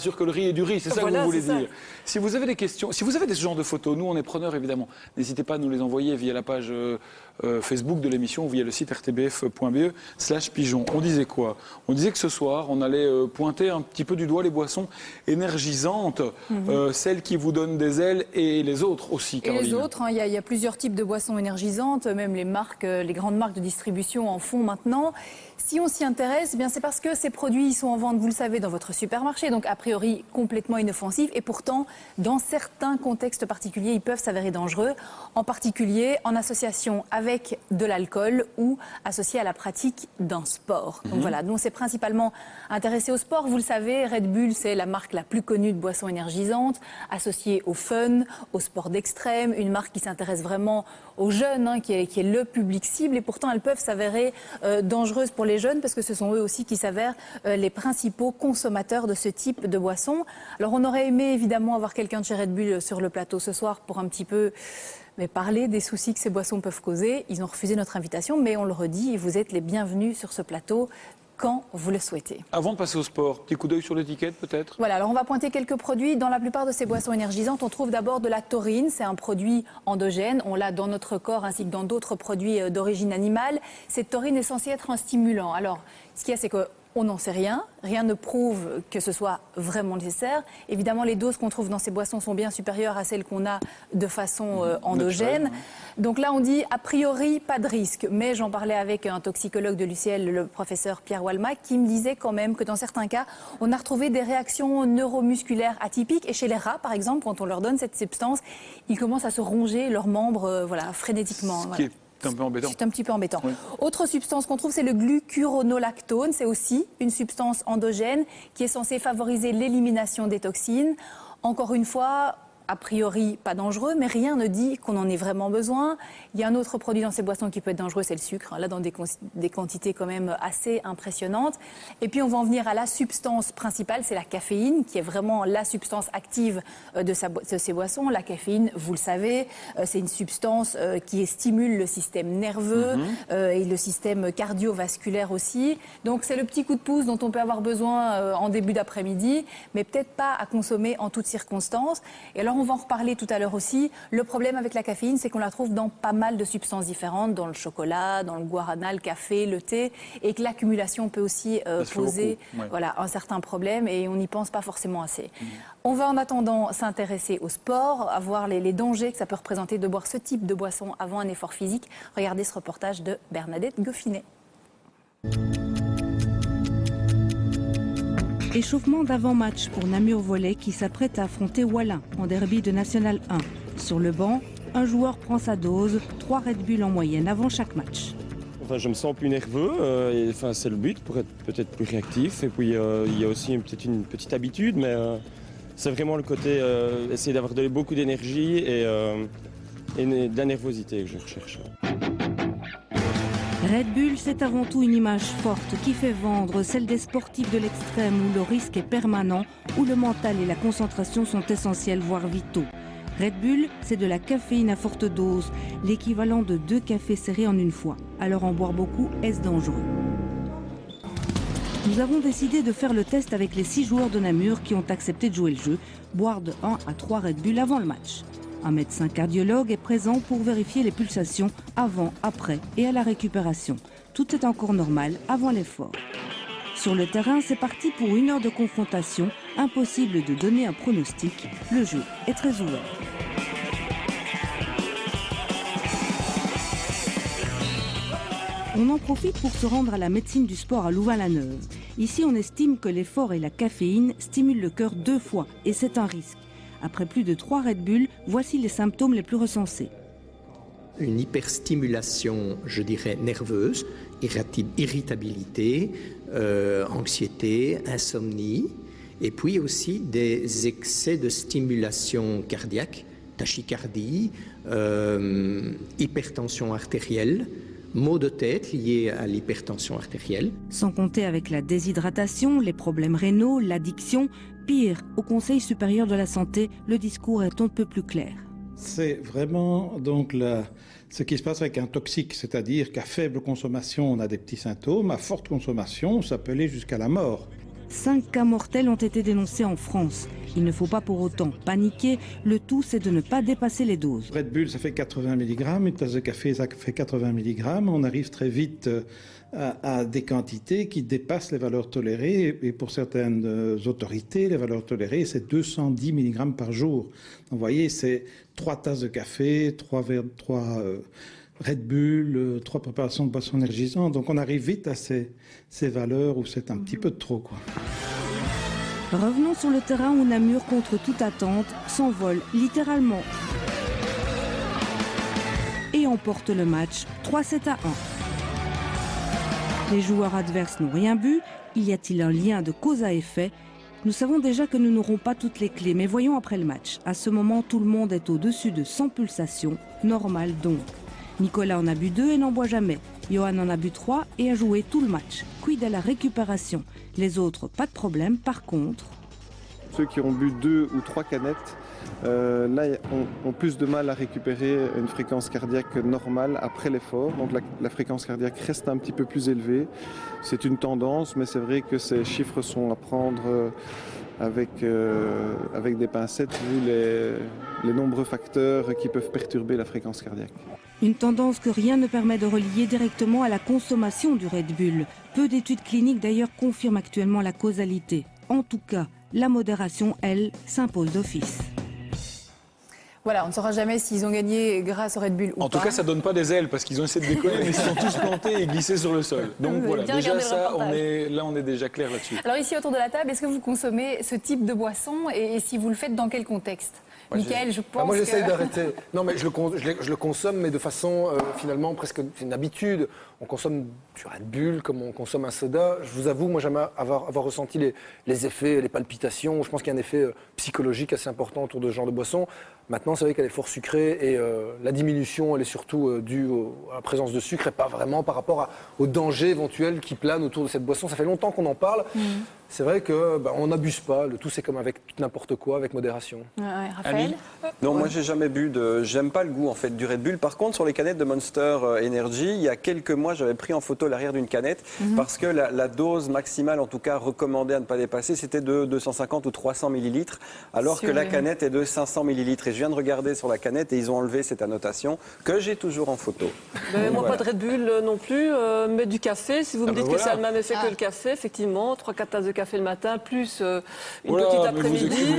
sûr que le riz est du riz, c'est ça Voilà, que vous voulez c'est ça. dire. Si vous avez des questions, si vous avez ce genre de photos, nous on est preneurs évidemment. N'hésitez pas à nous les envoyer via la page Facebook de l'émission ou via le site rtbf.be/pigeon. On disait quoi? On disait que ce soir on allait pointer un petit peu du doigt les boissons énergisantes, celles qui vous donnent des ailes et les autres aussi, Et Caroline. les autres, hein, il y a plusieurs types de boissons énergisantes, même les marques, les grandes marques de distribution en font maintenant. Si on s'y intéresse, eh bien c'est parce que ces produits ils sont en vente, vous le savez, dans votre supermarché, donc a priori complètement inoffensifs. Et pourtant, dans certains contextes particuliers, ils peuvent s'avérer dangereux, en particulier en association avec de l'alcool ou associé à la pratique d'un sport. Donc voilà, nous on s'est principalement intéressé au sport. Vous le savez, Red Bull, c'est la marque la plus connue de boissons énergisantes, associée au fun, au sport d'extrême, une marque qui s'intéresse vraiment aux jeunes, hein, qui est le public cible. Et pourtant, elles peuvent s'avérer dangereuses pour les jeunes parce que ce sont eux aussi qui s'avèrent les principaux consommateurs de ce type de boissons. Alors on aurait aimé évidemment avoir quelqu'un de chez Red Bull sur le plateau ce soir pour un petit peu parler des soucis que ces boissons peuvent causer. Ils ont refusé notre invitation, mais on le redit, vous êtes les bienvenus sur ce plateau quand vous le souhaitez. Avant de passer au sport, petit coup d'œil sur l'étiquette peut-être? Voilà, alors on va pointer quelques produits. Dans la plupart de ces boissons énergisantes, on trouve d'abord de la taurine. C'est un produit endogène. On l'a dans notre corps ainsi que dans d'autres produits d'origine animale. Cette taurine est censée être un stimulant. Alors, ce qu'il y a, c'est que on n'en sait rien. Rien ne prouve que ce soit vraiment nécessaire. Évidemment, les doses qu'on trouve dans ces boissons sont bien supérieures à celles qu'on a de façon endogène. Donc là, on dit a priori pas de risque. Mais j'en parlais avec un toxicologue de l'UCL, le professeur Pierre Walmack, qui me disait quand même que dans certains cas, on a retrouvé des réactions neuromusculaires atypiques. Et chez les rats, par exemple, quand on leur donne cette substance, ils commencent à se ronger leurs membres frénétiquement. Voilà. C'est un peu embêtant. C'est un petit peu embêtant. Oui. Autre substance qu'on trouve, c'est le glucuronolactone. C'est aussi une substance endogène qui est censée favoriser l'élimination des toxines. Encore une fois, a priori pas dangereux, mais rien ne dit qu'on en ait vraiment besoin. Il y a un autre produit dans ces boissons qui peut être dangereux, c'est le sucre, là dans des quantités quand même assez impressionnantes. Et puis on va en venir à la substance principale, c'est la caféine, qui est vraiment la substance active de ces boissons. La caféine, vous le savez, c'est une substance qui stimule le système nerveux et le système cardiovasculaire aussi. Donc c'est le petit coup de pouce dont on peut avoir besoin en début d'après-midi, mais peut-être pas à consommer en toutes circonstances. Et alors on va en reparler tout à l'heure aussi. Le problème avec la caféine, c'est qu'on la trouve dans pas mal de substances différentes, dans le chocolat, dans le guarana, le café, le thé, et que l'accumulation peut aussi poser un certain problème, et on n'y pense pas forcément assez. On va en attendant s'intéresser au sport, à voir les dangers que ça peut représenter de boire ce type de boisson avant un effort physique. Regardez ce reportage de Bernadette Goffinet. Échauffement d'avant-match pour Namur Volley qui s'apprête à affronter Wallin en derby de National 1. Sur le banc, un joueur prend sa dose, 3 Red Bull en moyenne avant chaque match. Enfin, je me sens plus nerveux, c'est le but pour être peut-être plus réactif. Et puis il y a aussi peut-être une petite habitude, mais c'est vraiment le côté essayer d'avoir beaucoup d'énergie et de la nervosité que je recherche. Red Bull, c'est avant tout une image forte qui fait vendre, celle des sportifs de l'extrême où le risque est permanent, où le mental et la concentration sont essentiels, voire vitaux. Red Bull, c'est de la caféine à forte dose, l'équivalent de 2 cafés serrés en une fois. Alors en boire beaucoup, est-ce dangereux? Nous avons décidé de faire le test avec les 6 joueurs de Namur qui ont accepté de jouer le jeu, boire de 1 à 3 Red Bull avant le match. Un médecin cardiologue est présent pour vérifier les pulsations avant, après et à la récupération. Tout est encore normal avant l'effort. Sur le terrain, c'est parti pour 1 heure de confrontation. Impossible de donner un pronostic. Le jeu est très ouvert. On en profite pour se rendre à la médecine du sport à Louvain-la-Neuve. Ici, on estime que l'effort et la caféine stimulent le cœur 2 fois et c'est un risque. Après plus de 3 Red Bull, voici les symptômes les plus recensés. Une hyperstimulation, je dirais, nerveuse, irritabilité, anxiété, insomnie, et puis aussi des excès de stimulation cardiaque, tachycardie, hypertension artérielle, maux de tête liés à l'hypertension artérielle. Sans compter avec la déshydratation, les problèmes rénaux, l'addiction. Pire, au Conseil supérieur de la santé, le discours est un peu plus clair. C'est vraiment donc ce qui se passe avec un toxique, c'est-à-dire qu'à faible consommation, on a des petits symptômes, à forte consommation, ça peut aller jusqu'à la mort. 5 cas mortels ont été dénoncés en France. Il ne faut pas pour autant paniquer. Le tout, c'est de ne pas dépasser les doses. Red Bull, ça fait 80 mg, une tasse de café, ça fait 80 mg. On arrive très vite à des quantités qui dépassent les valeurs tolérées. Et pour certaines autorités, les valeurs tolérées, c'est 210 mg par jour. Donc, vous voyez, c'est 3 tasses de café, 3 Red Bull, 3 préparations de boissons énergisantes. Donc on arrive vite à ces valeurs où c'est un petit peu de trop, quoi. Revenons sur le terrain où Namur, contre toute attente, s'envole littéralement et emporte le match 3-7-1. Les joueurs adverses n'ont rien bu. Y a-t-il un lien de cause à effet? Nous savons déjà que nous n'aurons pas toutes les clés, mais voyons après le match. À ce moment, tout le monde est au-dessus de 100 pulsations, normal donc. Nicolas en a bu 2 et n'en boit jamais. Johan en a bu 3 et a joué tout le match. Quid à la récupération? Les autres, pas de problème. Par contre... Ceux qui ont bu 2 ou 3 canettes, là, ont plus de mal à récupérer une fréquence cardiaque normale après l'effort. Donc la fréquence cardiaque reste un petit peu plus élevée. C'est une tendance, mais c'est vrai que ces chiffres sont à prendre avec des pincettes vu les nombreux facteurs qui peuvent perturber la fréquence cardiaque. Une tendance que rien ne permet de relier directement à la consommation du Red Bull. Peu d'études cliniques d'ailleurs confirment actuellement la causalité. En tout cas, la modération, elle, s'impose d'office. Voilà, on ne saura jamais s'ils ont gagné grâce au Red Bull ou pas. En tout cas, ça ne donne pas des ailes parce qu'ils ont essayé de décoller, mais ils sont tous plantés et glissés sur le sol. Donc voilà, déjà ça, on est déjà clair là-dessus. Alors ici, autour de la table, est-ce que vous consommez ce type de boisson et si vous le faites, dans quel contexte? Michael, je pense moi, j'essaye d'arrêter. Non, mais je le consomme, mais de façon, finalement, presque une habitude. On consomme du Red Bull comme on consomme un soda. Je vous avoue, moi, j'aime avoir ressenti les effets, les palpitations. Je pense qu'il y a un effet psychologique assez important autour de ce genre de boisson. Maintenant, c'est vrai qu'elle est fort sucrée et la diminution, elle est surtout due à la présence de sucre et pas vraiment par rapport au danger éventuel qui plane autour de cette boisson. Ça fait longtemps qu'on en parle. C'est vrai qu'on n'abuse pas. Le tout, c'est comme avec n'importe quoi, avec modération. Raphaël? Non, moi, j'ai jamais bu j'aime pas le goût, en fait, du Red Bull. Par contre, sur les canettes de Monster Energy, il y a quelques mois, j'avais pris en photo l'arrière d'une canette parce que la dose maximale, en tout cas recommandée à ne pas dépasser, c'était de 250 ou 300 millilitres, alors que la canette est de 500 millilitres. Et je viens de regarder sur la canette et ils ont enlevé cette annotation que j'ai toujours en photo. Moi, pas de Red Bull non plus, mais du café. Si vous me dites que c'est le même effet que le café, effectivement, 3-4 tasses de café le matin, plus une petite après-midi.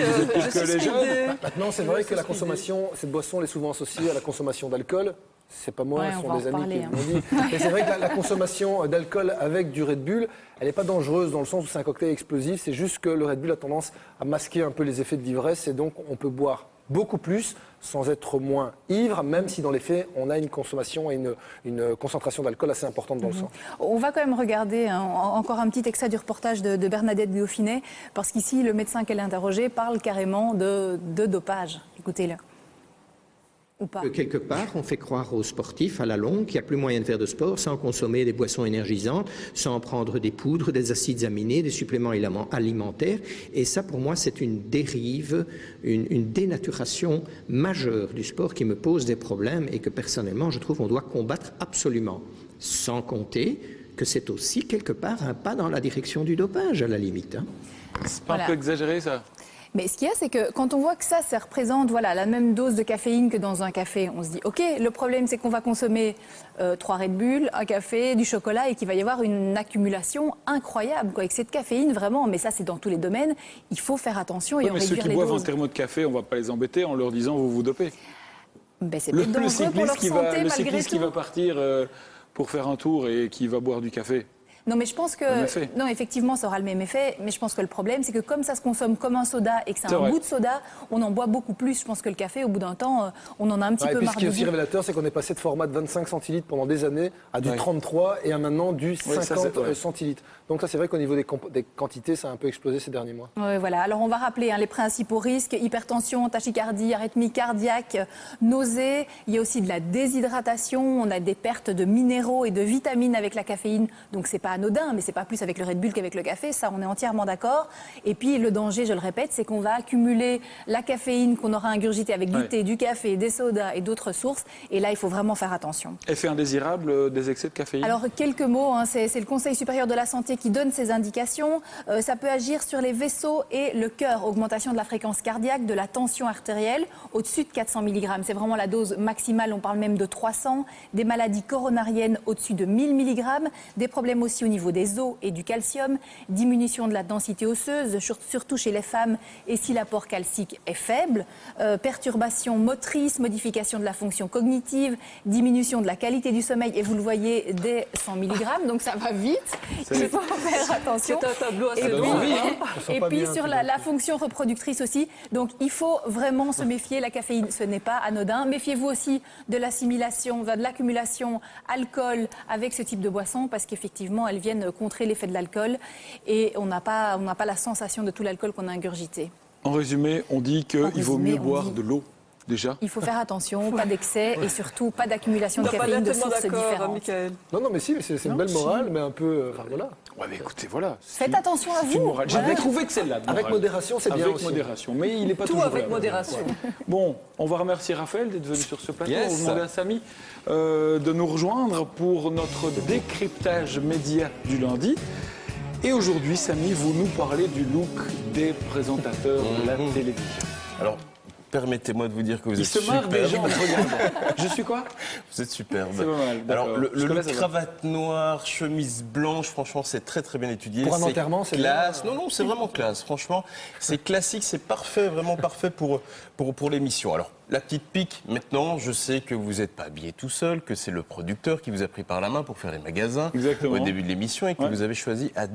Maintenant, c'est vrai que la consommation, cette boisson, elle est souvent associée à la consommation d'alcool. C'est pas moi, ce sont des amis qui m'ont dit. Et c'est vrai que la consommation d'alcool avec du Red Bull, elle n'est pas dangereuse dans le sens où c'est un cocktail explosif. C'est juste que le Red Bull a tendance à masquer un peu les effets de l'ivresse et donc on peut boire beaucoup plus sans être moins ivre, même si dans les faits, on a une consommation et une concentration d'alcool assez importante dans le sang. On va quand même regarder encore un petit extrait du reportage de Bernadette Dauphinet, parce qu'ici, le médecin qu'elle a interrogé parle carrément de dopage. Écoutez-le. Ou pas. Quelque part, on fait croire aux sportifs à la longue qu'il n'y a plus moyen de faire de sport sans consommer des boissons énergisantes, sans prendre des poudres, des acides aminés, des suppléments alimentaires. Et ça, pour moi, c'est une dérive, une dénaturation majeure du sport qui me pose des problèmes et que personnellement, je trouve qu'on doit combattre absolument. Sans compter que c'est aussi quelque part un pas dans la direction du dopage, à la limite. C'est pas un peu exagéré, ça? Mais ce qu'il y a, c'est que quand on voit que ça représente la même dose de caféine que dans un café, on se dit, OK, le problème, c'est qu'on va consommer 3 Red Bull, un café, du chocolat, et qu'il va y avoir une accumulation incroyable, avec cette caféine, vraiment. Mais ça, c'est dans tous les domaines. Il faut faire attention et en réduire les doses. Mais ceux qui boivent un thermo de café, on ne va pas les embêter en leur disant, vous vous dopez. C'est peut-être dangereux pour leur santé, malgré tout. Le cycliste qui va partir pour faire un tour et qui va boire du café. Non, mais je pense que... Non, effectivement, ça aura le même effet. Mais je pense que le problème, c'est que comme ça se consomme comme un soda et que c'est un goût de soda, on en boit beaucoup plus. Je pense que le café, au bout d'un temps, on en a un petit peu marre. Ce qui est aussi révélateur, c'est qu'on est passé de format de 25 centilitres pendant des années à du 33 et à maintenant du 50 centilitres. Donc ça, c'est vrai qu'au niveau des quantités, ça a un peu explosé ces derniers mois. Oui, voilà. Alors on va rappeler les principaux risques: hypertension, tachycardie, arythmie cardiaque, nausées. Il y a aussi de la déshydratation. On a des pertes de minéraux et de vitamines avec la caféine. Donc c'est pas anodin, mais c'est pas plus avec le Red Bull qu'avec le café, ça on est entièrement d'accord. Et puis le danger, je le répète, c'est qu'on va accumuler la caféine qu'on aura ingurgitée avec du thé, du café, des sodas et d'autres sources. Et là, il faut vraiment faire attention. Effet indésirable des excès de caféine? Alors, quelques mots, hein, c'est le Conseil supérieur de la santé qui donne ces indications. Ça peut agir sur les vaisseaux et le cœur, augmentation de la fréquence cardiaque, de la tension artérielle, au-dessus de 400 mg. C'est vraiment la dose maximale, on parle même de 300. Des maladies coronariennes au-dessus de 1000 mg. Des problèmes aussi au niveau des os et du calcium. Diminution de la densité osseuse, surtout chez les femmes et si l'apport calcique est faible. Perturbations motrices, modification de la fonction cognitive, diminution de la qualité du sommeil. Et vous le voyez, dès 100 mg, donc ça va vite. Il faut faire attention. C'est un tableau assez Et long. puis sur la fonction reproductrice aussi. Donc il faut vraiment se méfier. La caféine, ce n'est pas anodin. Méfiez-vous aussi de l'assimilation, de l'accumulation alcool avec ce type de boisson parce qu'effectivement, elles viennent contrer l'effet de l'alcool et on n'a pas la sensation de tout l'alcool qu'on a ingurgité. En résumé, on dit qu'il vaut mieux boire de l'eau. Déjà. Il faut faire attention, pas d'excès et surtout pas d'accumulation de caféine de sources différentes. Michael. Non, mais si, c'est une belle morale, mais un peu. Voilà. Ouais, mais écoutez, voilà. Faites attention à vous. J'ai trouvé que celle-là. Avec modération, c'est bien avec aussi. modération, mais il n'est pas Tout toujours avec là. modération. Bon, on va remercier Raphaël d'être venu sur ce plateau. Yes. On va demander à Samy de nous rejoindre pour notre décryptage média du lundi. Et aujourd'hui, Samy, vous nous parlez du look des présentateurs de la télévision. Alors, permettez-moi de vous dire que vous êtes Il se marre superbe. déjà en regardant. Je suis quoi? Vous êtes superbe. C'est pas mal. Alors, le Jusque-là, look ça va. cravate noire, chemise blanche, franchement, c'est très très bien étudié. Pour un enterrement, c'est classe. bien. Non, c'est vraiment classe. Franchement, c'est classique, c'est parfait, vraiment parfait pour l'émission. Alors, la petite pique, maintenant, je sais que vous n'êtes pas habillé tout seul, que c'est le producteur qui vous a pris par la main pour faire les magasins Exactement. au début de l'émission et que Ouais. vous avez choisi à